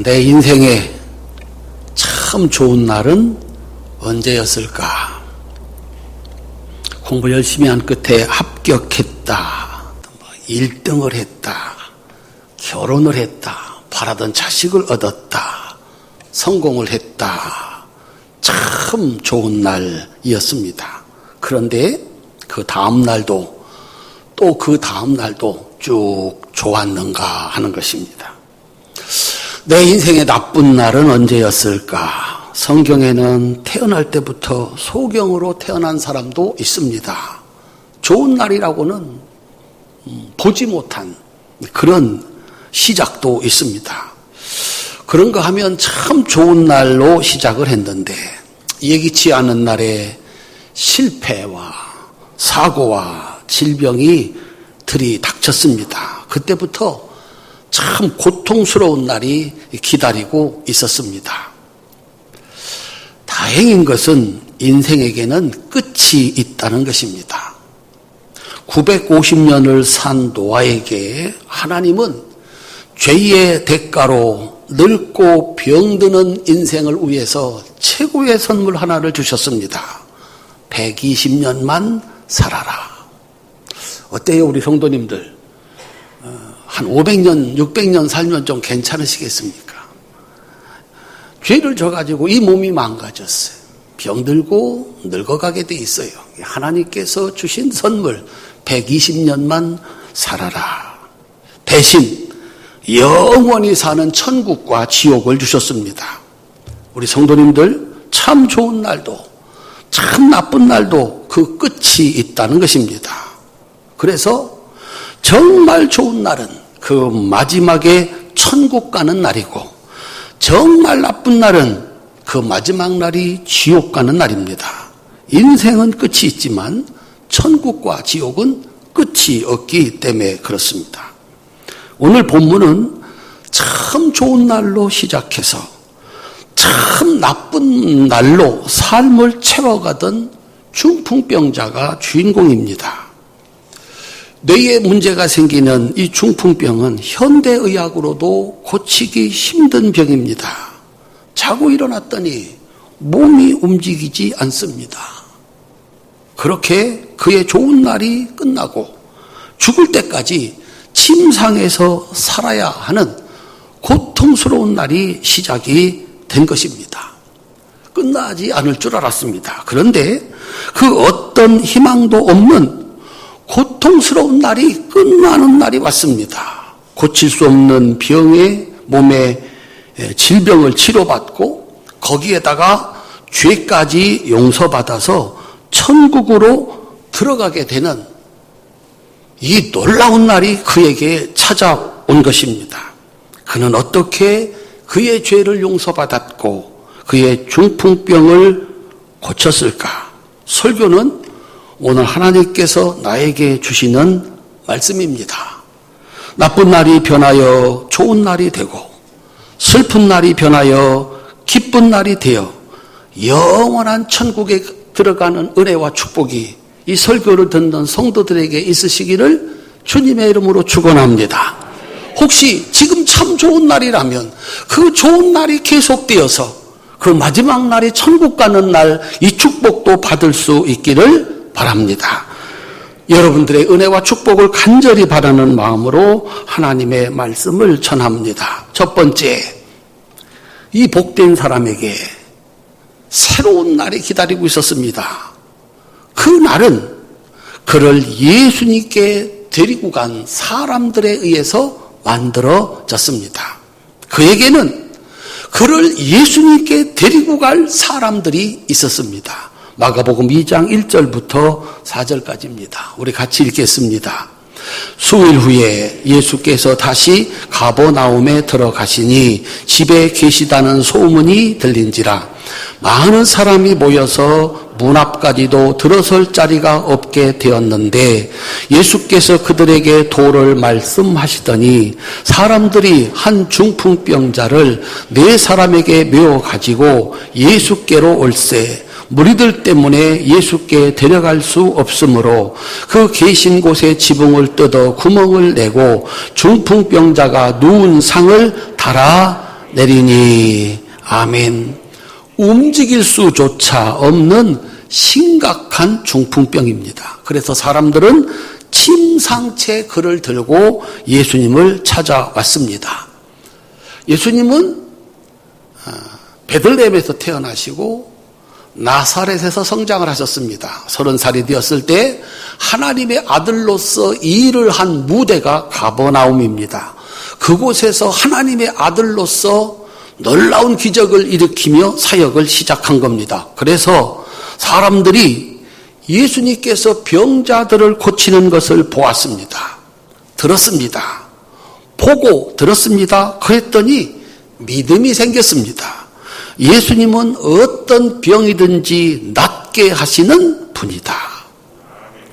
내 인생에 참 좋은 날은 언제였을까? 공부 열심히 한 끝에 합격했다, 1등을 했다, 결혼을 했다, 바라던 자식을 얻었다, 성공을 했다. 참 좋은 날이었습니다. 그런데 그 다음 날도 또 그 다음 날도 쭉 좋았는가 하는 것입니다. 내 인생의 나쁜 날은 언제였을까? 성경에는 태어날 때부터 소경으로 태어난 사람도 있습니다. 좋은 날이라고는 보지 못한 그런 시작도 있습니다. 그런가 하면 참 좋은 날로 시작을 했는데 예기치 않은 날에 실패와 사고와 질병이 들이닥쳤습니다. 그때부터 참 고통스러운 날이 기다리고 있었습니다. 다행인 것은 인생에게는 끝이 있다는 것입니다. 950년을 산 노아에게 하나님은 죄의 대가로 늙고 병드는 인생을 위해서 최고의 선물 하나를 주셨습니다. 120년만 살아라. 어때요, 우리 성도님들? 한 500년, 600년 살면 좀 괜찮으시겠습니까? 죄를 져가지고 이 몸이 망가졌어요. 병들고 늙어가게 돼 있어요. 하나님께서 주신 선물 120년만 살아라. 대신 영원히 사는 천국과 지옥을 주셨습니다. 우리 성도님들 참 좋은 날도 참 나쁜 날도 그 끝이 있다는 것입니다. 그래서 정말 좋은 날은 그 마지막에 천국 가는 날이고 정말 나쁜 날은 그 마지막 날이 지옥 가는 날입니다. 인생은 끝이 있지만 천국과 지옥은 끝이 없기 때문에 그렇습니다. 오늘 본문은 참 좋은 날로 시작해서 참 나쁜 날로 삶을 채워가던 중풍병자가 주인공입니다. 뇌에 문제가 생기는 이 중풍병은 현대의학으로도 고치기 힘든 병입니다. 자고 일어났더니 몸이 움직이지 않습니다. 그렇게 그의 좋은 날이 끝나고 죽을 때까지 침상에서 살아야 하는 고통스러운 날이 시작이 된 것입니다. 끝나지 않을 줄 알았습니다. 그런데 그 어떤 희망도 없는 고통스러운 날이 끝나는 날이 왔습니다. 고칠 수 없는 병에 몸에 질병을 치료받고 거기에다가 죄까지 용서받아서 천국으로 들어가게 되는 이 놀라운 날이 그에게 찾아온 것입니다. 그는 어떻게 그의 죄를 용서받았고 그의 중풍병을 고쳤을까? 설교는 오늘 하나님께서 나에게 주시는 말씀입니다. 나쁜 날이 변하여 좋은 날이 되고 슬픈 날이 변하여 기쁜 날이 되어 영원한 천국에 들어가는 은혜와 축복이 이 설교를 듣는 성도들에게 있으시기를 주님의 이름으로 축원합니다. 혹시 지금 참 좋은 날이라면 그 좋은 날이 계속되어서 그 마지막 날이 천국 가는 날 이 축복도 받을 수 있기를 바랍니다. 여러분들의 은혜와 축복을 간절히 바라는 마음으로 하나님의 말씀을 전합니다. 첫 번째, 이 복된 사람에게 새로운 날이 기다리고 있었습니다. 그 날은 그를 예수님께 데리고 간 사람들에 의해서 만들어졌습니다. 그에게는 그를 예수님께 데리고 갈 사람들이 있었습니다. 마가복음 2장 1절부터 4절까지입니다. 우리 같이 읽겠습니다. 수일 후에 예수께서 다시 가버나움에 들어가시니 집에 계시다는 소문이 들린지라 많은 사람이 모여서 문 앞까지도 들어설 자리가 없게 되었는데 예수께서 그들에게 도를 말씀하시더니 사람들이 한 중풍병자를 4사람에게 메어 가지고 예수께로 올세 무리들 때문에 예수께 데려갈 수 없으므로 그 계신 곳에 지붕을 뜯어 구멍을 내고 중풍병자가 누운 상을 달아 내리니 아멘. 움직일 수조차 없는 심각한 중풍병입니다. 그래서 사람들은 침상째 그를 들고 예수님을 찾아왔습니다. 예수님은 베들레헴에서 태어나시고 나사렛에서 성장을 하셨습니다. 30살이 되었을 때 하나님의 아들로서 일을 한 무대가 가버나움입니다. 그곳에서 하나님의 아들로서 놀라운 기적을 일으키며 사역을 시작한 겁니다. 그래서 사람들이 예수님께서 병자들을 고치는 것을 보았습니다. 들었습니다. 보고 들었습니다. 그랬더니 믿음이 생겼습니다. 예수님은 어떤 병이든지 낫게 하시는 분이다.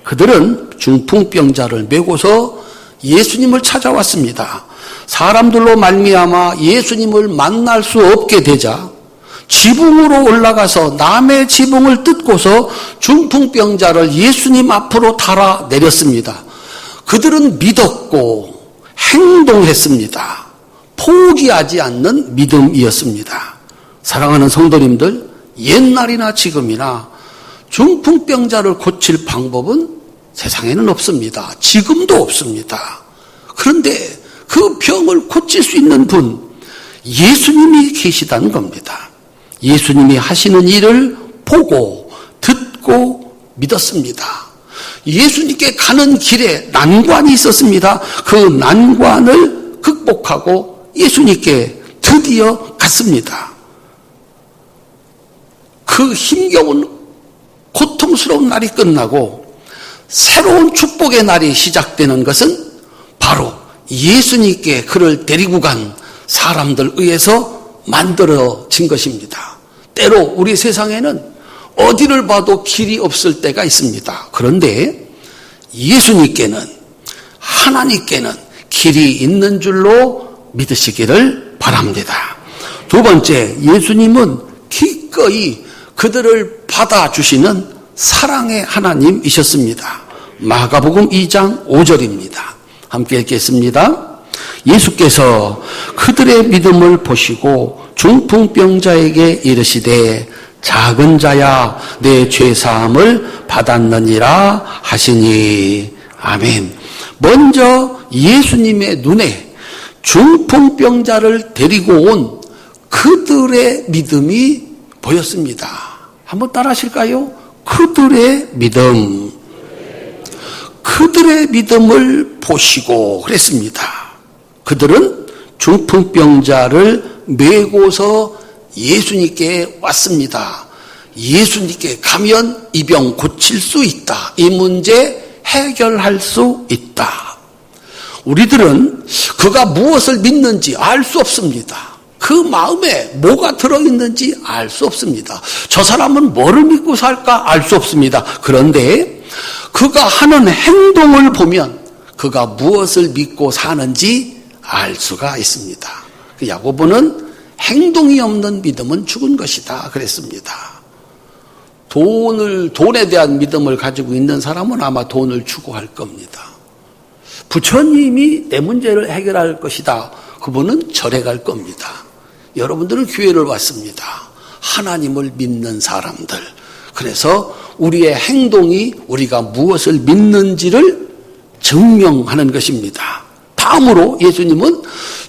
그들은 중풍병자를 메고서 예수님을 찾아왔습니다. 사람들로 말미암아 예수님을 만날 수 없게 되자 지붕으로 올라가서 남의 지붕을 뜯고서 중풍병자를 예수님 앞으로 달아 내렸습니다. 그들은 믿었고 행동했습니다. 포기하지 않는 믿음이었습니다. 사랑하는 성도님들, 옛날이나 지금이나 중풍병자를 고칠 방법은 세상에는 없습니다. 지금도 없습니다. 그런데 그 병을 고칠 수 있는 분, 예수님이 계시다는 겁니다. 예수님이 하시는 일을 보고 듣고 믿었습니다. 예수님께 가는 길에 난관이 있었습니다. 그 난관을 극복하고 예수님께 드디어 갔습니다. 그 힘겨운 고통스러운 날이 끝나고 새로운 축복의 날이 시작되는 것은 바로 예수님께 그를 데리고 간 사람들 의해서 만들어진 것입니다. 때로 우리 세상에는 어디를 봐도 길이 없을 때가 있습니다. 그런데 예수님께는, 하나님께는 길이 있는 줄로 믿으시기를 바랍니다. 두 번째, 예수님은 기꺼이 그들을 받아주시는 사랑의 하나님이셨습니다. 마가복음 2장 5절입니다. 함께 읽겠습니다. 예수께서 그들의 믿음을 보시고 중풍병자에게 이르시되 작은 자야 내 죄사함을 받았느니라 하시니 아멘. 먼저 예수님의 눈에 중풍병자를 데리고 온 그들의 믿음이 보였습니다. 한번 따라 하실까요? 그들의 믿음. 그들의 믿음을 보시고 그랬습니다. 그들은 중풍병자를 메고서 예수님께 왔습니다. 예수님께 가면 이 병 고칠 수 있다. 이 문제 해결할 수 있다. 우리들은 그가 무엇을 믿는지 알 수 없습니다. 그 마음에 뭐가 들어있는지 알 수 없습니다. 저 사람은 뭐를 믿고 살까 알 수 없습니다. 그런데 그가 하는 행동을 보면 그가 무엇을 믿고 사는지 알 수가 있습니다. 그 야고보는 행동이 없는 믿음은 죽은 것이다 그랬습니다. 돈에 대한 믿음을 가지고 있는 사람은 아마 돈을 추구할 겁니다. 부처님이 내 문제를 해결할 것이다. 그분은 절에 갈 겁니다. 여러분들은 교회를 왔습니다. 하나님을 믿는 사람들. 그래서 우리의 행동이 우리가 무엇을 믿는지를 증명하는 것입니다. 다음으로 예수님은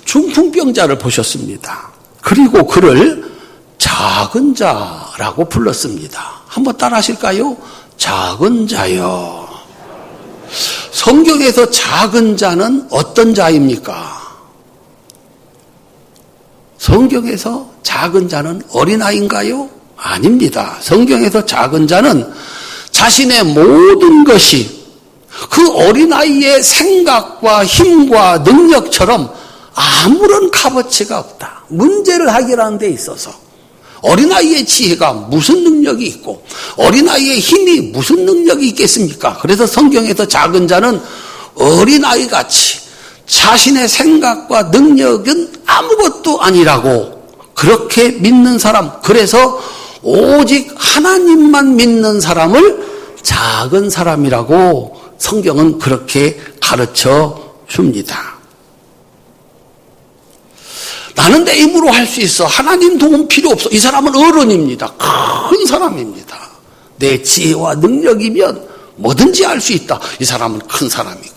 중풍병자를 보셨습니다. 그리고 그를 작은 자라고 불렀습니다. 한번 따라 하실까요? 작은 자요. 성경에서 작은 자는 어떤 자입니까? 성경에서 작은 자는 어린아이인가요? 아닙니다. 성경에서 작은 자는 자신의 모든 것이 그 어린아이의 생각과 힘과 능력처럼 아무런 값어치가 없다. 문제를 해결하는 데 있어서 어린아이의 지혜가 무슨 능력이 있고 어린아이의 힘이 무슨 능력이 있겠습니까? 그래서 성경에서 작은 자는 어린아이같이 자신의 생각과 능력은 아무것도 아니라고 그렇게 믿는 사람, 그래서 오직 하나님만 믿는 사람을 작은 사람이라고 성경은 그렇게 가르쳐 줍니다. 나는 내 힘으로 할 수 있어. 하나님 도움 필요 없어. 이 사람은 어른입니다. 큰 사람입니다. 내 지혜와 능력이면 뭐든지 할 수 있다. 이 사람은 큰 사람이고,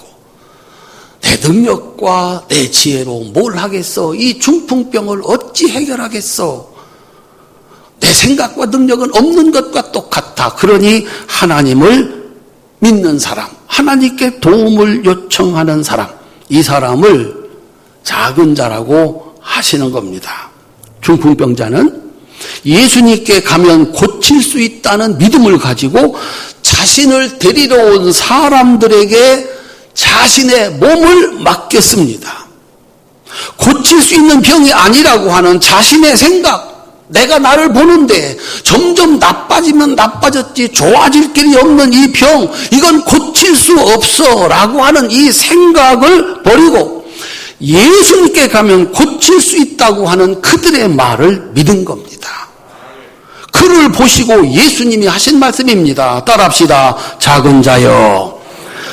내 능력과 내 지혜로 뭘 하겠어? 이 중풍병을 어찌 해결하겠어? 내 생각과 능력은 없는 것과 똑같아. 그러니 하나님을 믿는 사람, 하나님께 도움을 요청하는 사람, 이 사람을 작은 자라고 하시는 겁니다. 중풍병자는 예수님께 가면 고칠 수 있다는 믿음을 가지고 자신을 데리러 온 사람들에게 자신의 몸을 맡겼습니다. 고칠 수 있는 병이 아니라고 하는 자신의 생각, 내가 나를 보는데 점점 나빠지면 나빠졌지 좋아질 길이 없는 이 병, 이건 고칠 수 없어 라고 하는 이 생각을 버리고 예수님께 가면 고칠 수 있다고 하는 그들의 말을 믿은 겁니다. 그를 보시고 예수님이 하신 말씀입니다. 따라합시다. 작은 자여,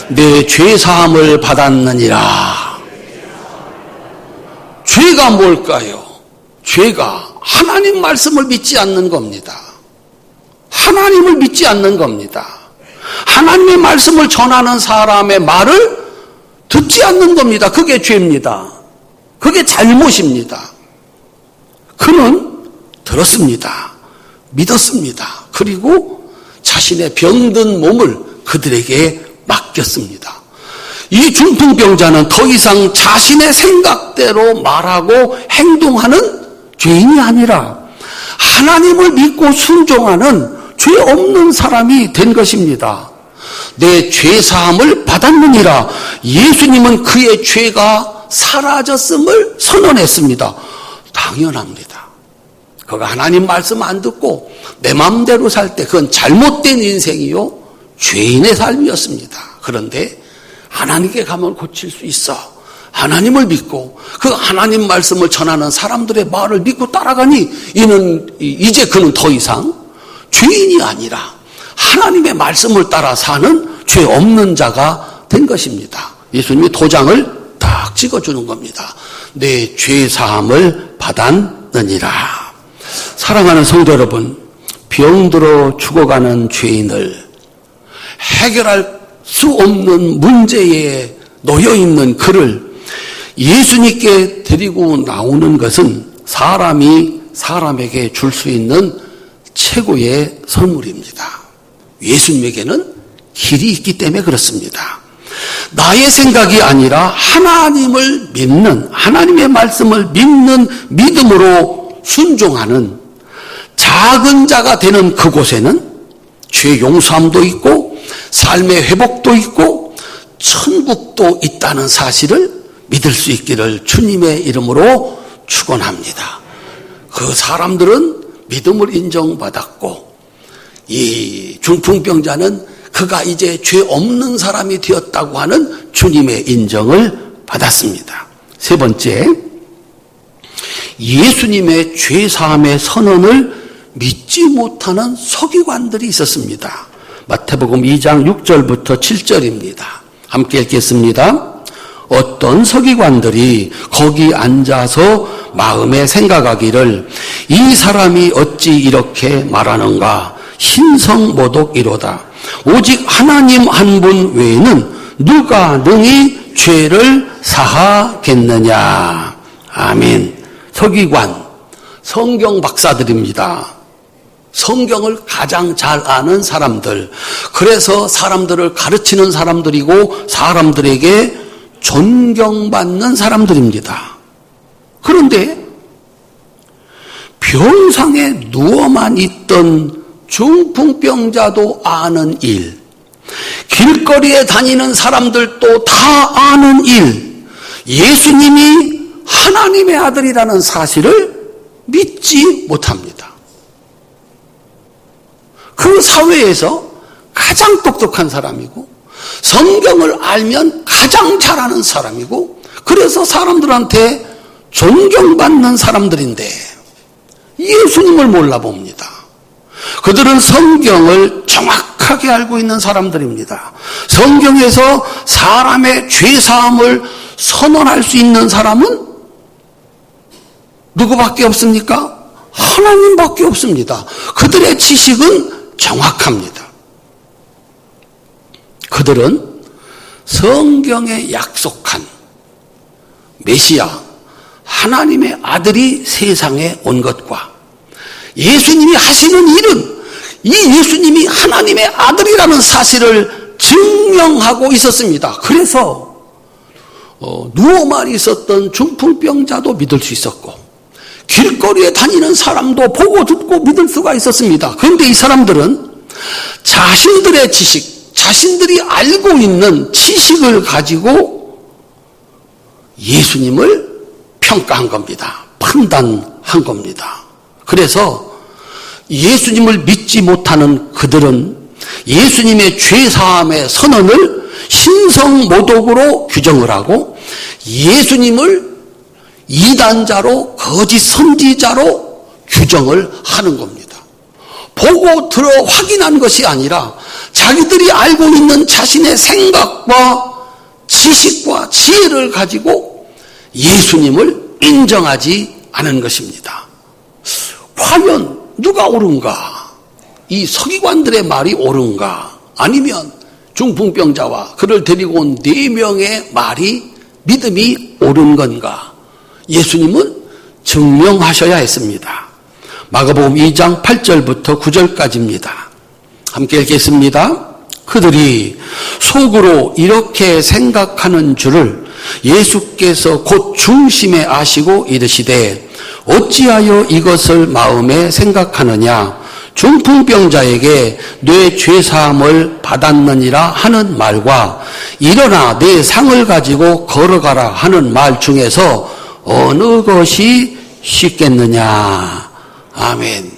내 죄사함을 받았느니라. 죄가 뭘까요? 죄가 하나님 말씀을 믿지 않는 겁니다. 하나님을 믿지 않는 겁니다. 하나님의 말씀을 전하는 사람의 말을 듣지 않는 겁니다. 그게 죄입니다. 그게 잘못입니다. 그는 들었습니다. 믿었습니다. 그리고 자신의 병든 몸을 그들에게 맡겼습니다. 이 중풍병자는 더 이상 자신의 생각대로 말하고 행동하는 죄인이 아니라 하나님을 믿고 순종하는 죄 없는 사람이 된 것입니다. 내 죄사함을 받았느니라. 예수님은 그의 죄가 사라졌음을 선언했습니다. 당연합니다. 그가 하나님 말씀 안 듣고 내 마음대로 살 때 그건 잘못된 인생이요, 죄인의 삶이었습니다. 그런데 하나님께 가면 고칠 수 있어. 하나님을 믿고 그 하나님 말씀을 전하는 사람들의 말을 믿고 따라가니 이제 그는 더 이상 죄인이 아니라 하나님의 말씀을 따라 사는 죄 없는 자가 된 것입니다. 예수님이 도장을 딱 찍어주는 겁니다. 내 죄사함을 받았느니라. 사랑하는 성도 여러분, 병들어 죽어가는 죄인을 해결할 수 없는 문제에 놓여있는 그를 예수님께 데리고 나오는 것은 사람이 사람에게 줄 수 있는 최고의 선물입니다. 예수님에게는 길이 있기 때문에 그렇습니다. 나의 생각이 아니라 하나님을 믿는, 하나님의 말씀을 믿는 믿음으로 순종하는 작은 자가 되는 그곳에는 죄 용서함도 있고 삶의 회복도 있고 천국도 있다는 사실을 믿을 수 있기를 주님의 이름으로 축원합니다. 그 사람들은 믿음을 인정받았고 이 중풍병자는 그가 이제 죄 없는 사람이 되었다고 하는 주님의 인정을 받았습니다. 세 번째, 예수님의 죄사함의 선언을 믿지 못하는 서기관들이 있었습니다. 마태복음 2장 6절부터 7절입니다. 함께 읽겠습니다. 어떤 서기관들이 거기 앉아서 마음에 생각하기를 이 사람이 어찌 이렇게 말하는가, 신성모독이로다. 오직 하나님 한 분 외에는 누가 능히 죄를 사하겠느냐. 아멘. 서기관, 성경 박사들입니다. 성경을 가장 잘 아는 사람들, 그래서 사람들을 가르치는 사람들이고 사람들에게 존경받는 사람들입니다. 그런데 병상에 누워만 있던 중풍병자도 아는 일, 길거리에 다니는 사람들도 다 아는 일, 예수님이 하나님의 아들이라는 사실을 믿지 못합니다. 그 사회에서 가장 똑똑한 사람이고 성경을 알면 가장 잘하는 사람이고 그래서 사람들한테 존경받는 사람들인데 예수님을 몰라봅니다. 그들은 성경을 정확하게 알고 있는 사람들입니다. 성경에서 사람의 죄사함을 선언할 수 있는 사람은 누구밖에 없습니까? 하나님밖에 없습니다. 그들의 지식은 정확합니다. 그들은 성경에 약속한 메시아, 하나님의 아들이 세상에 온 것과 예수님이 하시는 일은 이 예수님이 하나님의 아들이라는 사실을 증명하고 있었습니다. 그래서 누워만 있었던 중풍병자도 믿을 수 있었고 길거리에 다니는 사람도 보고 듣고 믿을 수가 있었습니다. 그런데 이 사람들은 자신들의 지식, 자신들이 알고 있는 지식을 가지고 예수님을 평가한 겁니다. 판단한 겁니다. 그래서 예수님을 믿지 못하는 그들은 예수님의 죄사함의 선언을 신성모독으로 규정을 하고 예수님을 이단자로 거짓 선지자로 규정을 하는 겁니다. 보고 들어 확인한 것이 아니라 자기들이 알고 있는 자신의 생각과 지식과 지혜를 가지고 예수님을 인정하지 않은 것입니다. 과연 누가 옳은가? 이 서기관들의 말이 옳은가? 아니면 중풍병자와 그를 데리고 온 4명의 말이 믿음이 옳은 건가? 예수님은 증명하셔야 했습니다. 마가복음 2장 8절부터 9절까지입니다. 함께 읽겠습니다. 그들이 속으로 이렇게 생각하는 줄을 예수께서 곧 중심에 아시고 이르시되 어찌하여 이것을 마음에 생각하느냐? 중풍병자에게 내 죄사함을 받았느니라 하는 말과 일어나 내 상을 가지고 걸어가라 하는 말 중에서 어느 것이 쉽겠느냐? 아멘.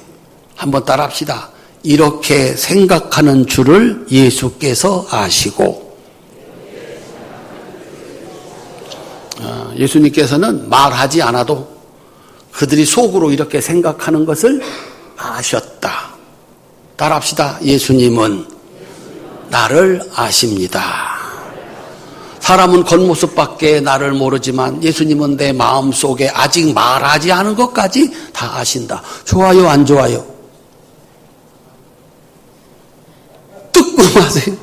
한번 따라합시다. 이렇게 생각하는 줄을 예수께서 아시고, 예수님께서는 말하지 않아도 그들이 속으로 이렇게 생각하는 것을 아셨다. 따라합시다. 예수님은 나를 아십니다. 사람은 겉모습밖에 나를 모르지만 예수님은 내 마음속에 아직 말하지 않은 것까지 다 아신다. 좋아요, 안 좋아요? 뜨끔하세요.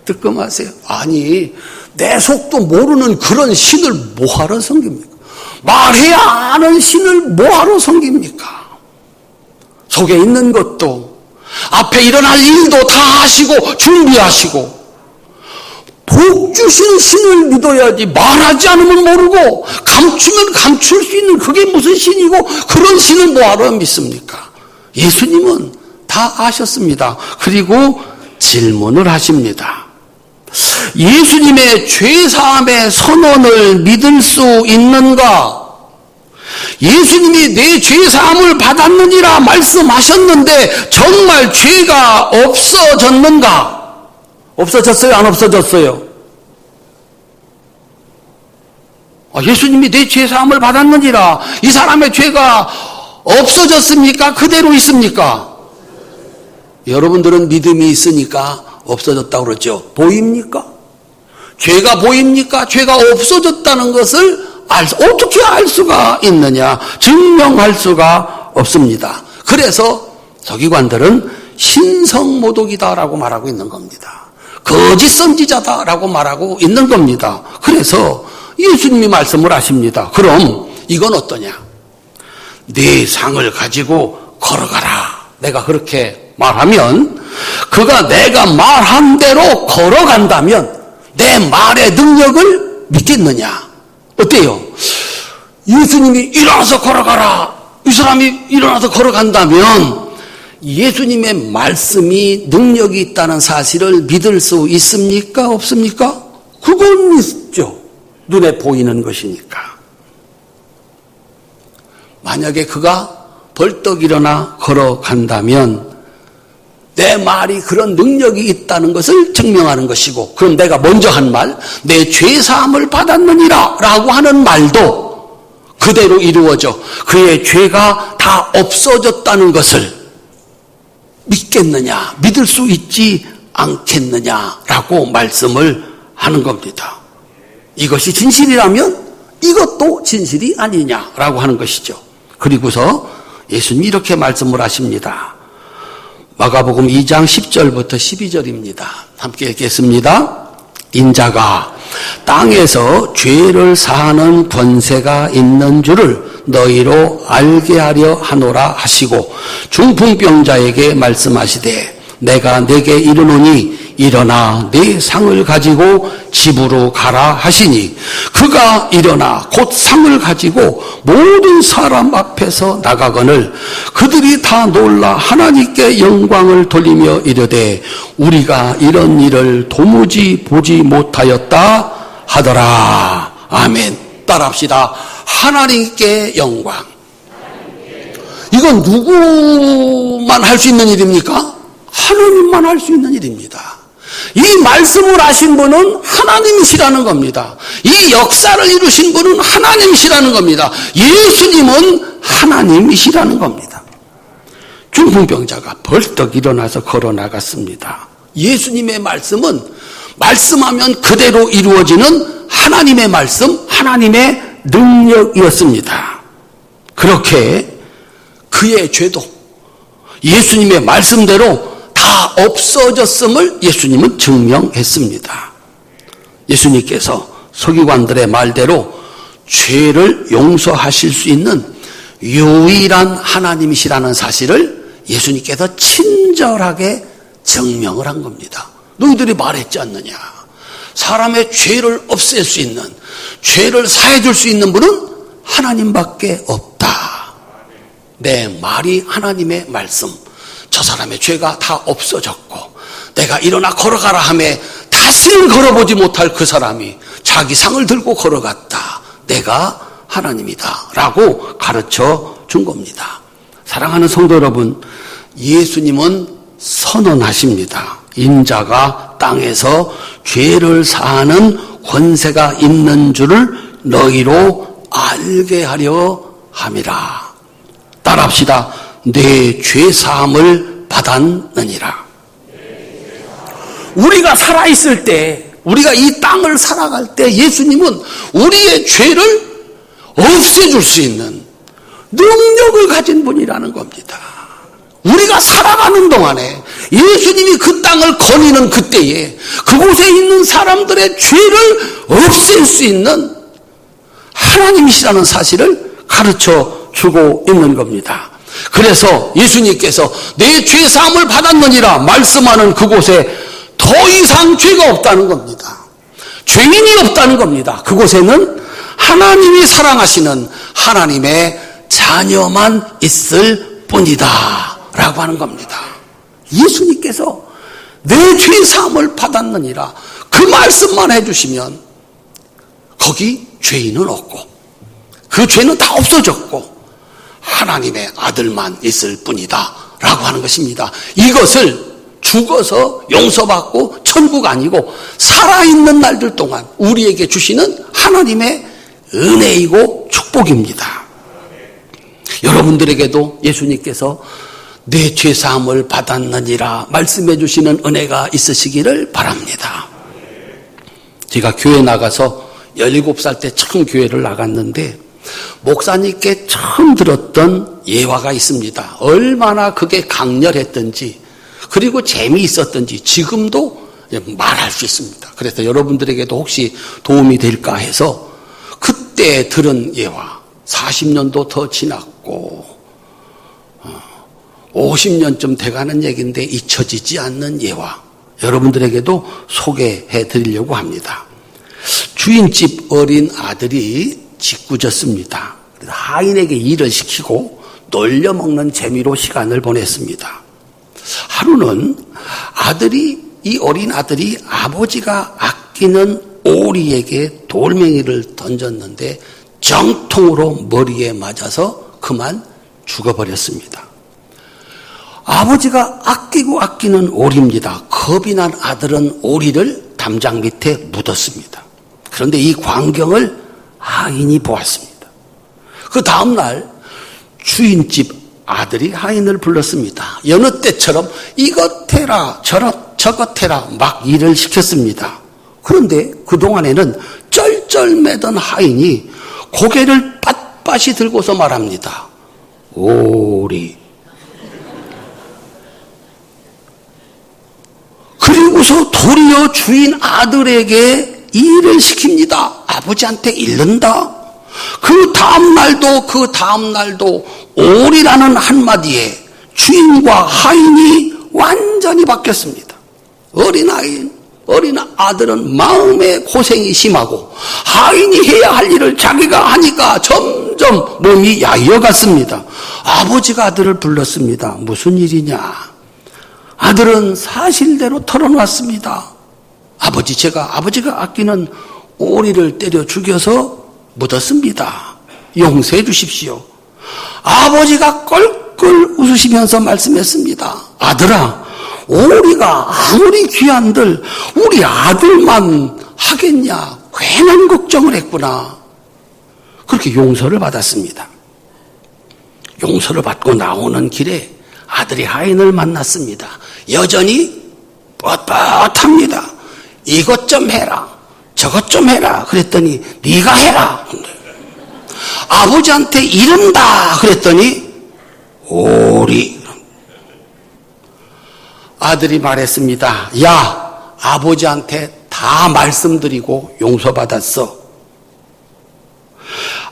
뜨끔하세요. 아니, 내 속도 모르는 그런 신을 뭐하러 섬깁니까? 말해야 아는 신을 뭐하러 섬깁니까? 속에 있는 것도 앞에 일어날 일도 다 아시고 준비하시고 복 주신 신을 믿어야지 말하지 않으면 모르고 감추면 감출 수 있는 그게 무슨 신이고 그런 신을 뭐하러 믿습니까? 예수님은 다 아셨습니다. 그리고 질문을 하십니다. 예수님의 죄사함의 선언을 믿을 수 있는가? 예수님이 내 죄사함을 받았느니라 말씀하셨는데 정말 죄가 없어졌는가? 없어졌어요? 안 없어졌어요? 예수님이 내 죄사함을 받았느니라. 이 사람의 죄가 없어졌습니까? 그대로 있습니까? 여러분들은 믿음이 있으니까 없어졌다고 그러죠. 보입니까? 죄가 보입니까? 죄가 없어졌다는 것을 어떻게 알 수가 있느냐? 증명할 수가 없습니다. 그래서 서기관들은 신성모독이다라고 말하고 있는 겁니다. 거짓 선지자다라고 말하고 있는 겁니다. 그래서 예수님이 말씀을 하십니다. 그럼 이건 어떠냐? 네 상을 가지고 걸어가라. 내가 그렇게 말하면 그가 내가 말한 대로 걸어간다면 내 말의 능력을 믿겠느냐? 어때요? 예수님이 일어나서 걸어가라. 이 사람이 일어나서 걸어간다면 예수님의 말씀이 능력이 있다는 사실을 믿을 수 있습니까? 없습니까? 그건 있죠. 눈에 보이는 것이니까. 만약에 그가 벌떡 일어나 걸어간다면 내 말이 그런 능력이 있다는 것을 증명하는 것이고, 그럼 내가 먼저 한 말, 내 죄사함을 받았느니라 라고 하는 말도 그대로 이루어져 그의 죄가 다 없어졌다는 것을 믿겠느냐, 믿을 수 있지 않겠느냐라고 말씀을 하는 겁니다. 이것이 진실이라면 이것도 진실이 아니냐라고 하는 것이죠. 그리고서 예수님이 이렇게 말씀을 하십니다. 마가복음 2장 10절부터 12절입니다. 함께 읽겠습니다. 인자가 땅에서 죄를 사하는 권세가 있는 줄을 너희로 알게 하려 하노라 하시고 중풍병자에게 말씀하시되 내가 내게 이르노니 일어나 네 상을 가지고 집으로 가라 하시니 그가 일어나 곧 상을 가지고 모든 사람 앞에서 나가거늘 그들이 다 놀라 하나님께 영광을 돌리며 이르되 우리가 이런 일을 도무지 보지 못하였다 하더라. 아멘. 따라합시다. 하나님께 영광. 이건 누구만 할 수 있는 일입니까? 하나님만 할 수 있는 일입니다. 이 말씀을 하신 분은 하나님이시라는 겁니다. 이 역사를 이루신 분은 하나님이시라는 겁니다. 예수님은 하나님이시라는 겁니다. 중풍병자가 벌떡 일어나서 걸어 나갔습니다. 예수님의 말씀은 말씀하면 그대로 이루어지는 하나님의 말씀, 하나님의 능력이었습니다. 그렇게 그의 죄도 예수님의 말씀대로 다 없어졌음을 예수님은 증명했습니다. 예수님께서 서기관들의 말대로 죄를 용서하실 수 있는 유일한 하나님이시라는 사실을 예수님께서 친절하게 증명을 한 겁니다. 너희들이 말했지 않느냐. 사람의 죄를 없앨 수 있는, 죄를 사해줄 수 있는 분은 하나님밖에 없다. 내 말이 하나님의 말씀. 저 사람의 죄가 다 없어졌고 내가 일어나 걸어가라 하매 다시는 걸어보지 못할 그 사람이 자기 상을 들고 걸어갔다. 내가 하나님이다 라고 가르쳐 준 겁니다. 사랑하는 성도 여러분, 예수님은 선언하십니다. 인자가 땅에서 죄를 사하는 권세가 있는 줄을 너희로 알게 하려 함이라. 따라합시다. 내 죄사함을 받았느니라. 우리가 살아있을 때, 우리가 이 땅을 살아갈 때 예수님은 우리의 죄를 없애줄 수 있는 능력을 가진 분이라는 겁니다. 우리가 살아가는 동안에 예수님이 그 땅을 거니는 그때에 그곳에 있는 사람들의 죄를 없앨 수 있는 하나님이시라는 사실을 가르쳐 주고 있는 겁니다. 그래서 예수님께서 내 죄사함을 받았느니라 말씀하는 그곳에 더 이상 죄가 없다는 겁니다. 죄인이 없다는 겁니다. 그곳에는 하나님이 사랑하시는 하나님의 자녀만 있을 뿐이다 라고 하는 겁니다. 예수님께서 내 죄사함을 받았느니라 그 말씀만 해주시면 거기 죄인은 없고 그 죄는 다 없어졌고 하나님의 아들만 있을 뿐이다 라고 하는 것입니다. 이것을 죽어서 용서받고 천국 아니고 살아있는 날들 동안 우리에게 주시는 하나님의 은혜이고 축복입니다. 여러분들에게도 예수님께서 내 죄사함을 받았느니라 말씀해 주시는 은혜가 있으시기를 바랍니다. 제가 교회 나가서 17살 때 처음 교회를 나갔는데 목사님께 처음 들었던 예화가 있습니다. 얼마나 그게 강렬했던지 그리고 재미있었던지 지금도 말할 수 있습니다. 그래서 여러분들에게도 혹시 도움이 될까 해서 그때 들은 예화 40년도 더 지났고 50년쯤 돼가는 얘기인데 잊혀지지 않는 예화 여러분들에게도 소개해 드리려고 합니다. 주인집 어린 아들이 짓궂었습니다. 그래서 하인에게 일을 시키고 놀려먹는 재미로 시간을 보냈습니다. 하루는 이 어린 아들이 아버지가 아끼는 오리에게 돌멩이를 던졌는데 정통으로 머리에 맞아서 그만 죽어버렸습니다. 아버지가 아끼는 오리입니다. 겁이 난 아들은 오리를 담장 밑에 묻었습니다. 그런데 이 광경을 하인이 보았습니다. 그 다음날 주인집 아들이 하인을 불렀습니다. 여느 때처럼 이것 해라 저것 해라 막 일을 시켰습니다. 그런데 그동안에는 쩔쩔매던 하인이 고개를 빳빳이 들고서 말합니다. 오리. 그리고서 도리어 주인 아들에게 일을 시킵니다. 아버지한테 잃는다. 그 다음날도 오리라는 한마디에 주인과 하인이 완전히 바뀌었습니다. 어린 아들은 마음의 고생이 심하고 하인이 해야 할 일을 자기가 하니까 점점 몸이 야위어갔습니다. 아버지가 아들을 불렀습니다. 무슨 일이냐? 아들은 사실대로 털어놨습니다. 아버지가 아끼는 오리를 때려 죽여서 묻었습니다. 용서해 주십시오. 아버지가 껄껄 웃으시면서 말씀했습니다. 아들아, 오리가 아무리 귀한들 우리 아들만 하겠냐? 괜한 걱정을 했구나. 그렇게 용서를 받았습니다. 용서를 받고 나오는 길에 아들이 하인을 만났습니다. 여전히 뻣뻣합니다. 이것 좀 해라, 저것 좀 해라. 그랬더니 네가 해라. 아버지한테 이른다. 그랬더니 오리. 아들이 말했습니다. 야, 아버지한테 다 말씀드리고 용서받았어.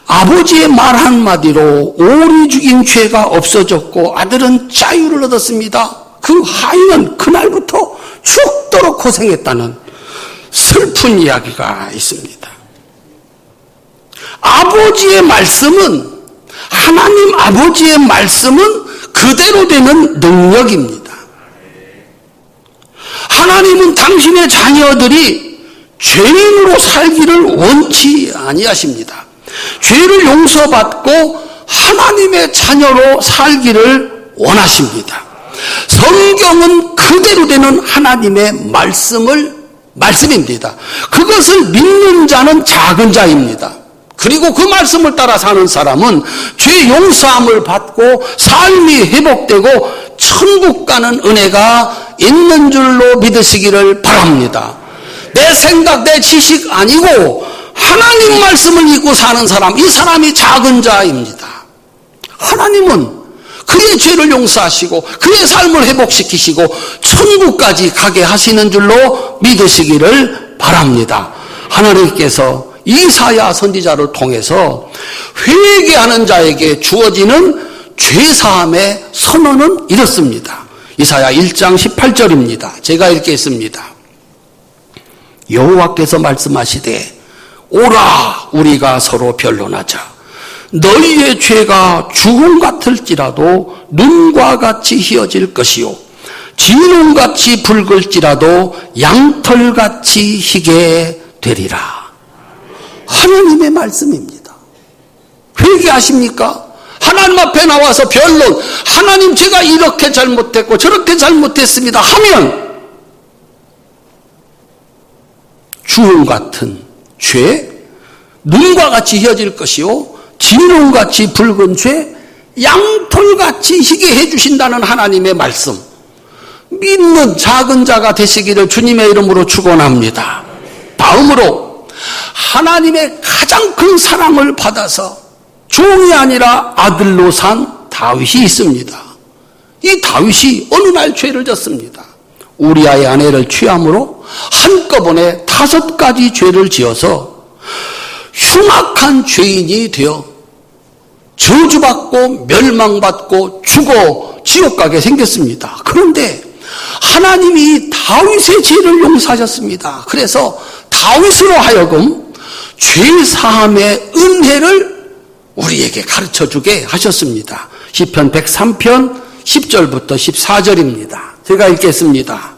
아버지의 말 한마디로 오리 죽인 죄가 없어졌고 아들은 자유를 얻었습니다. 그 하인은 그날부터 죽도록 고생했다는 슬픈 이야기가 있습니다. 아버지의 말씀은, 하나님 아버지의 말씀은 그대로 되는 능력입니다. 하나님은 당신의 자녀들이 죄인으로 살기를 원치 아니하십니다. 죄를 용서받고 하나님의 자녀로 살기를 원하십니다. 성경은 그대로 되는 하나님의 말씀입니다. 그것을 믿는 자는 작은 자입니다. 그리고 그 말씀을 따라 사는 사람은 죄 용서함을 받고 삶이 회복되고 천국 가는 은혜가 있는 줄로 믿으시기를 바랍니다. 내 생각, 내 지식 아니고 하나님 말씀을 믿고 사는 사람, 이 사람이 작은 자입니다. 하나님은 그의 죄를 용서하시고 그의 삶을 회복시키시고 천국까지 가게 하시는 줄로 믿으시기를 바랍니다. 하나님께서 이사야 선지자를 통해서 회개하는 자에게 주어지는 죄사함의 선언은 이렇습니다. 이사야 1장 18절입니다. 제가 읽겠습니다. 여호와께서 말씀하시되 오라, 우리가 서로 변론하자. 너희의 죄가 주홍 같을지라도 눈과 같이 희어질 것이요 진홍같이 붉을지라도 양털같이 희게 되리라. 하나님의 말씀입니다. 회개하십니까? 하나님 앞에 나와서 변론, 하나님 제가 이렇게 잘못했고 저렇게 잘못했습니다 하면 주홍 같은 죄, 눈과 같이 희어질 것이요 진홍같이 붉은 죄, 양털같이 희게 해주신다는 하나님의 말씀, 믿는 작은 자가 되시기를 주님의 이름으로 축원합니다. 다음으로 하나님의 가장 큰 사랑을 받아서 종이 아니라 아들로 산 다윗이 있습니다. 이 다윗이 어느 날 죄를 졌습니다. 우리아의 아내를 취함으로 한꺼번에 5가지 죄를 지어서 흉악한 죄인이 되어 저주받고 멸망받고 죽어 지옥 가게 생겼습니다. 그런데 하나님이 이 다윗의 죄를 용서하셨습니다. 그래서 다윗으로 하여금 죄사함의 은혜를 우리에게 가르쳐주게 하셨습니다. 시편 103편 10절부터 14절입니다. 제가 읽겠습니다.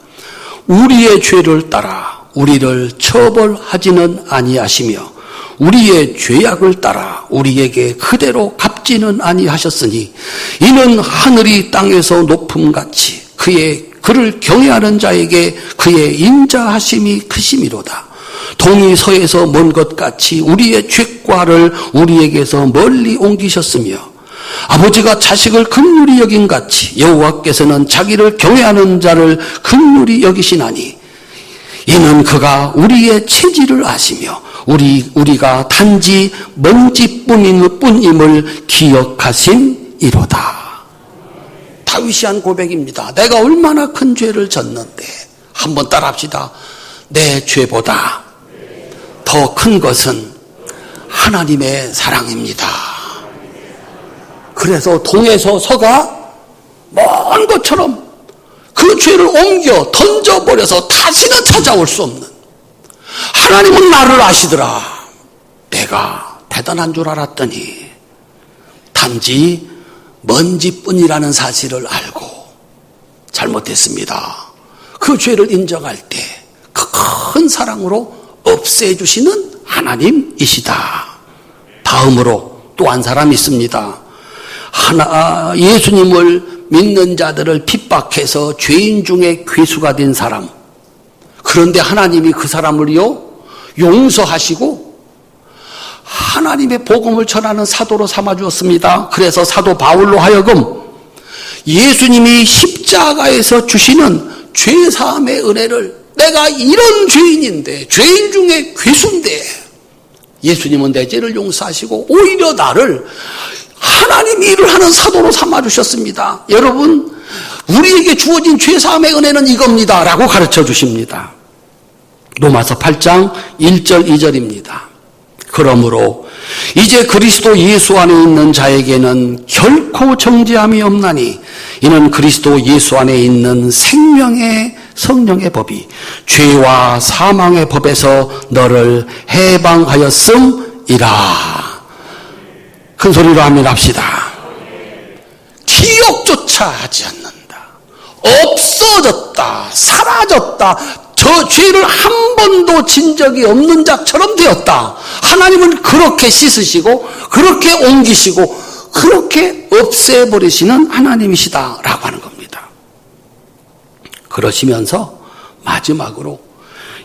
우리의 죄를 따라 우리를 처벌하지는 아니하시며 우리의 죄악을 따라 우리에게 그대로 갚지는 아니하셨으니 이는 하늘이 땅에서 높음같이 그를 경외하는 자에게 그의 인자하심이 크심이로다. 동이 서에서 먼 것 같이 우리의 죄과를 우리에게서 멀리 옮기셨으며 아버지가 자식을 긍휼히 여긴 같이 여호와께서는 자기를 경외하는 자를 긍휼히 여기시나니 이는 그가 우리의 체질을 아시며 우리가 단지 먼지뿐임을 기억하심이로다. 이로다. 다윗이 한 고백입니다. 내가 얼마나 큰 죄를 졌는데. 한번 따라합시다. 내 죄보다 더 큰 것은 하나님의 사랑입니다. 그래서 동에서 서가 먼 것처럼 그 죄를 옮겨 던져버려서 다시는 찾아올 수 없는, 하나님은 나를 아시더라. 내가 대단한 줄 알았더니 단지 먼지뿐이라는 사실을 알고 잘못했습니다. 그 죄를 인정할 때 그 큰 사랑으로 없애주시는 하나님이시다. 다음으로 또 한 사람이 있습니다. 예수님을 믿는 자들을 핍박해서 죄인 중에 괴수가 된 사람. 그런데 하나님이 그 사람을요 용서하시고 하나님의 복음을 전하는 사도로 삼아주었습니다. 그래서 사도 바울로 하여금 예수님이 십자가에서 주시는 죄사함의 은혜를, 내가 이런 죄인인데, 죄인 중에 괴수인데 예수님은 내 죄를 용서하시고 오히려 나를 하나님이 일을 하는 사도로 삼아주셨습니다. 여러분, 우리에게 주어진 죄사함의 은혜는 이겁니다 라고 가르쳐 주십니다. 로마서 8장 1절 2절입니다. 그러므로 이제 그리스도 예수 안에 있는 자에게는 결코 정죄함이 없나니 이는 그리스도 예수 안에 있는 생명의 성령의 법이 죄와 사망의 법에서 너를 해방하였음이라. 큰 소리로 아멘합시다. 기억조차 하지 않는다. 없어졌다. 사라졌다. 저 죄를 한 번도 진 적이 없는 자처럼 되었다. 하나님은 그렇게 씻으시고 그렇게 옮기시고 그렇게 없애버리시는 하나님이시다 라고 하는 겁니다. 그러시면서 마지막으로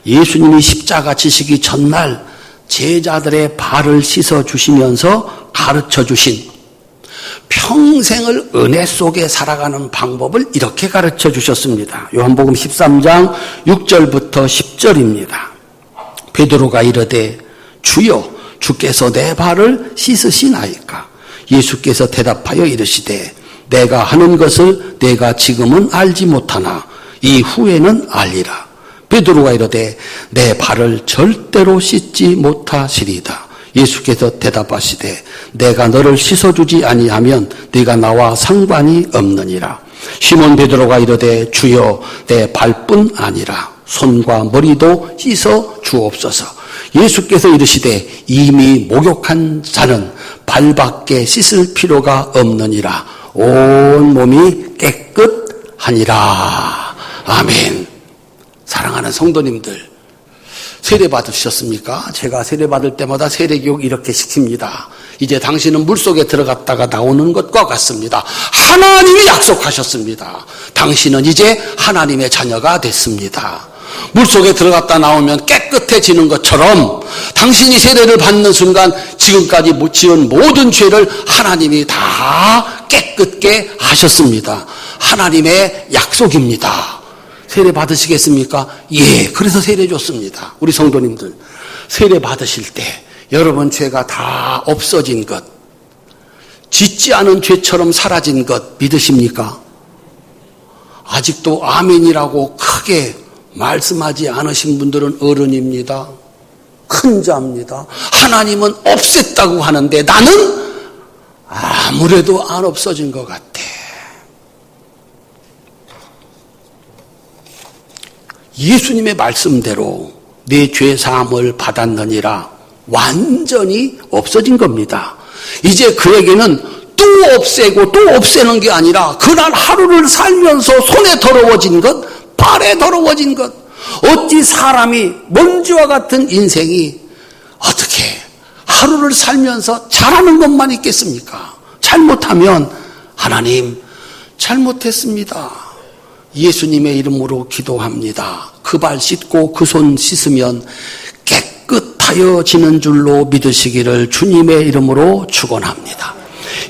예수님이 십자가 지시기 전날 제자들의 발을 씻어주시면서 가르쳐주신 평생을 은혜 속에 살아가는 방법을 이렇게 가르쳐 주셨습니다. 요한복음 13장 6절부터 10절입니다. 베드로가 이르되 주여 주께서 내 발을 씻으시나이까? 예수께서 대답하여 이르시되 내가 하는 것을 내가 지금은 알지 못하나 이후에는 알리라. 베드로가 이르되 내 발을 절대로 씻지 못하시리다. 예수께서 대답하시되 내가 너를 씻어주지 아니하면 네가 나와 상관이 없느니라. 시몬 베드로가 이르되 주여 내 발뿐 아니라 손과 머리도 씻어 주옵소서. 예수께서 이르시되 이미 목욕한 자는 발밖에 씻을 필요가 없느니라. 온 몸이 깨끗하니라. 아멘. 사랑하는 성도님들, 세례 받으셨습니까? 제가 세례 받을 때마다 세례교육 이렇게 시킵니다. 이제 당신은 물속에 들어갔다가 나오는 것과 같습니다. 하나님이 약속하셨습니다. 당신은 이제 하나님의 자녀가 됐습니다. 물속에 들어갔다 나오면 깨끗해지는 것처럼 당신이 세례를 받는 순간 지금까지 지은 모든 죄를 하나님이 다 깨끗게 하셨습니다. 하나님의 약속입니다. 세례 받으시겠습니까? 예, 그래서 세례 줬습니다. 우리 성도님들, 세례 받으실 때 여러분 죄가 다 없어진 것, 짓지 않은 죄처럼 사라진 것 믿으십니까? 아직도 아멘이라고 크게 말씀하지 않으신 분들은 어른입니다. 큰 자입니다. 하나님은 없앴다고 하는데 나는 아무래도 안 없어진 것 같아. 예수님의 말씀대로 내 죄사함을 받았느니라 완전히 없어진 겁니다. 이제 그에게는 또 없애고 또 없애는 게 아니라 그날 하루를 살면서 손에 더러워진 것, 발에 더러워진 것, 어찌 사람이 먼지와 같은 인생이 어떻게 하루를 살면서 잘하는 것만 있겠습니까? 잘못하면 하나님 잘못했습니다. 예수님의 이름으로 기도합니다. 그 발 씻고 그 손 씻으면 깨끗하여지는 줄로 믿으시기를 주님의 이름으로 축원합니다.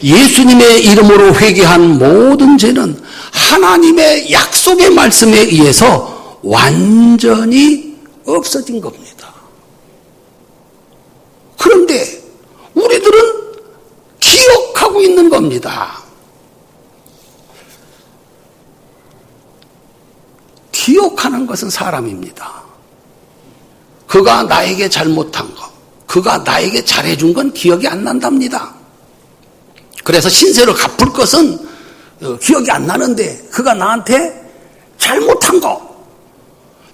예수님의 이름으로 회개한 모든 죄는 하나님의 약속의 말씀에 의해서 완전히 없어진 겁니다. 그런데 우리들은 기억하고 있는 겁니다. 기억하는 것은 사람입니다. 그가 나에게 잘못한 것, 그가 나에게 잘해준 건 기억이 안 난답니다. 그래서 신세를 갚을 것은 기억이 안 나는데 그가 나한테 잘못한 거,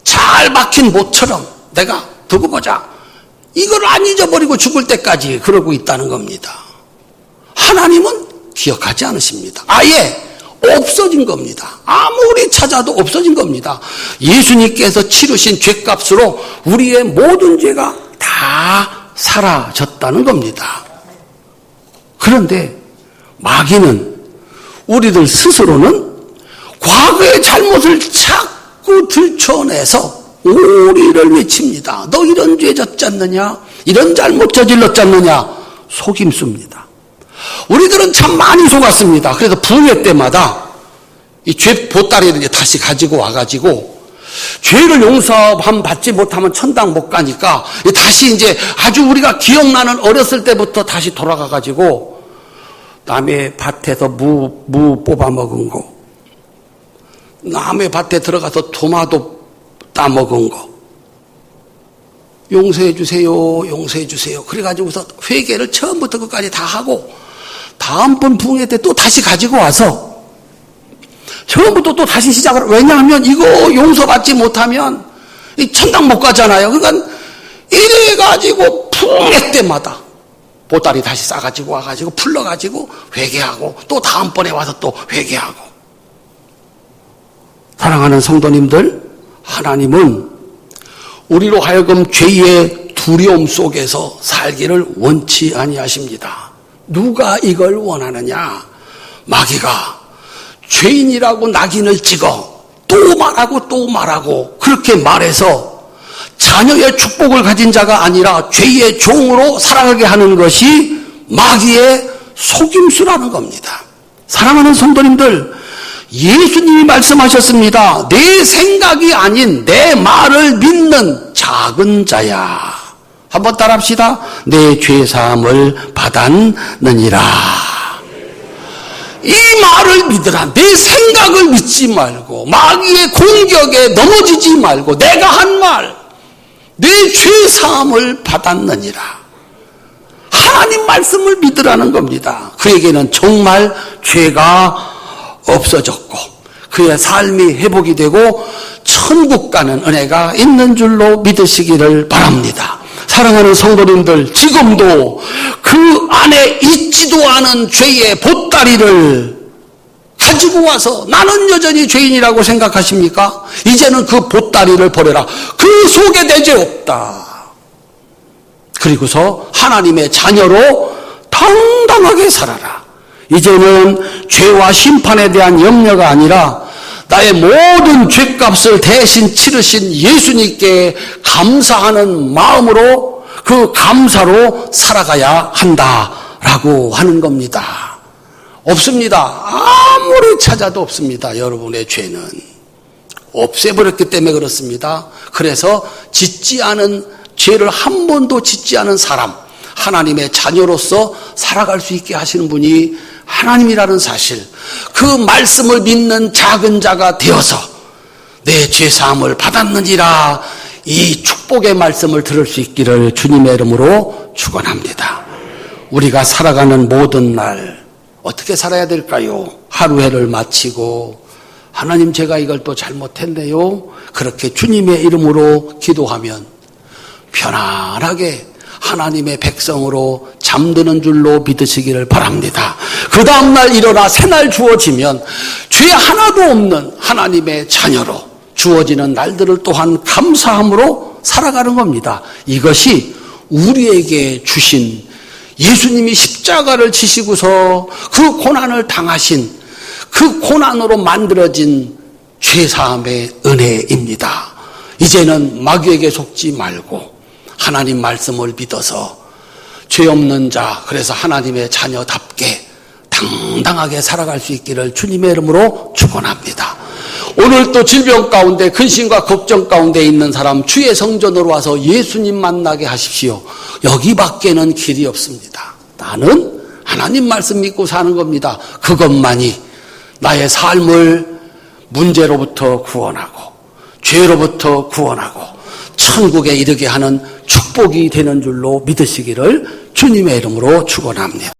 잘 박힌 못처럼 내가 두고 보자, 이걸 안 잊어버리고 죽을 때까지 그러고 있다는 겁니다. 하나님은 기억하지 않으십니다. 아예 없어진 겁니다. 아무리 찾아도 없어진 겁니다. 예수님께서 치르신 죄값으로 우리의 모든 죄가 다 사라졌다는 겁니다. 그런데 마귀는, 우리들 스스로는 과거의 잘못을 자꾸 들춰내서 우리를 외칩니다. 너 이런 죄 졌지 않느냐? 이런 잘못 저질렀지 않느냐? 속임수입니다. 우리들은 참 많이 속았습니다. 그래서 부흥회 때마다 이 죄 보따리를 이제 다시 가지고 와가지고, 죄를 용서함 받지 못하면 천당 못 가니까 다시 이제 아주 우리가 기억나는 어렸을 때부터 다시 돌아가가지고 남의 밭에서 무 뽑아 먹은 거, 남의 밭에 들어가서 토마토 따 먹은 거, 용서해 주세요, 용서해 주세요. 그래가지고서 회개를 처음부터 끝까지 다 하고, 다음번 부흥회 때 또 다시 가지고 와서 처음부터 또 다시 시작을, 왜냐하면 이거 용서받지 못하면 천당 못 가잖아요. 그러니까 이래가지고 부흥회 때마다 보따리 다시 싸가지고 와가지고 풀러가지고 회개하고, 또 다음번에 와서 또 회개하고. 사랑하는 성도님들, 하나님은 우리로 하여금 죄의 두려움 속에서 살기를 원치 아니하십니다. 누가 이걸 원하느냐? 마귀가 죄인이라고 낙인을 찍어 또 말하고 또 말하고 그렇게 말해서 자녀의 축복을 가진 자가 아니라 죄의 종으로 살아가게 하는 것이 마귀의 속임수라는 겁니다. 사랑하는 성도님들, 예수님이 말씀하셨습니다. 내 생각이 아닌 내 말을 믿는 작은 자야. 한번 따라합시다. 내 죄사함을 받았느니라. 이 말을 믿으라. 내 생각을 믿지 말고 마귀의 공격에 넘어지지 말고 내가 한 말, 내 죄사함을 받았느니라. 하나님 말씀을 믿으라는 겁니다. 그에게는 정말 죄가 없어졌고 그의 삶이 회복이 되고 천국 가는 은혜가 있는 줄로 믿으시기를 바랍니다. 사랑하는 성도님들, 지금도 그 안에 있지도 않은 죄의 보따리를 가지고 와서 나는 여전히 죄인이라고 생각하십니까? 이제는 그 보따리를 버려라. 그 속에 내 죄 없다. 그리고서 하나님의 자녀로 당당하게 살아라. 이제는 죄와 심판에 대한 염려가 아니라 나의 모든 죄값을 대신 치르신 예수님께 감사하는 마음으로, 그 감사로 살아가야 한다라고 하는 겁니다. 없습니다. 아무리 찾아도 없습니다. 여러분의 죄는 없애버렸기 때문에 그렇습니다. 그래서 짓지 않은 죄를 한 번도 짓지 않은 사람, 하나님의 자녀로서 살아갈 수 있게 하시는 분이 하나님이라는 사실, 그 말씀을 믿는 작은 자가 되어서 내 죄사함을 받았느니라, 이 축복의 말씀을 들을 수 있기를 주님의 이름으로 축원합니다. 우리가 살아가는 모든 날 어떻게 살아야 될까요? 하루해를 마치고 하나님 제가 이걸 또 잘못했네요. 그렇게 주님의 이름으로 기도하면 편안하게 하나님의 백성으로 잠드는 줄로 믿으시기를 바랍니다. 그 다음날 일어나 새날 주어지면 죄 하나도 없는 하나님의 자녀로 주어지는 날들을 또한 감사함으로 살아가는 겁니다. 이것이 우리에게 주신, 예수님이 십자가를 지시고서 그 고난을 당하신, 그 고난으로 만들어진 죄사함의 은혜입니다. 이제는 마귀에게 속지 말고 하나님 말씀을 믿어서 죄 없는 자, 그래서 하나님의 자녀답게 당당하게 살아갈 수 있기를 주님의 이름으로 축원합니다. 오늘 또 질병 가운데 근심과 걱정 가운데 있는 사람, 주의 성전으로 와서 예수님 만나게 하십시오. 여기밖에는 길이 없습니다. 나는 하나님 말씀 믿고 사는 겁니다. 그것만이 나의 삶을 문제로부터 구원하고 죄로부터 구원하고 천국에 이르게 하는 축복이 되는 줄로 믿으시기를 주님의 이름으로 축원합니다.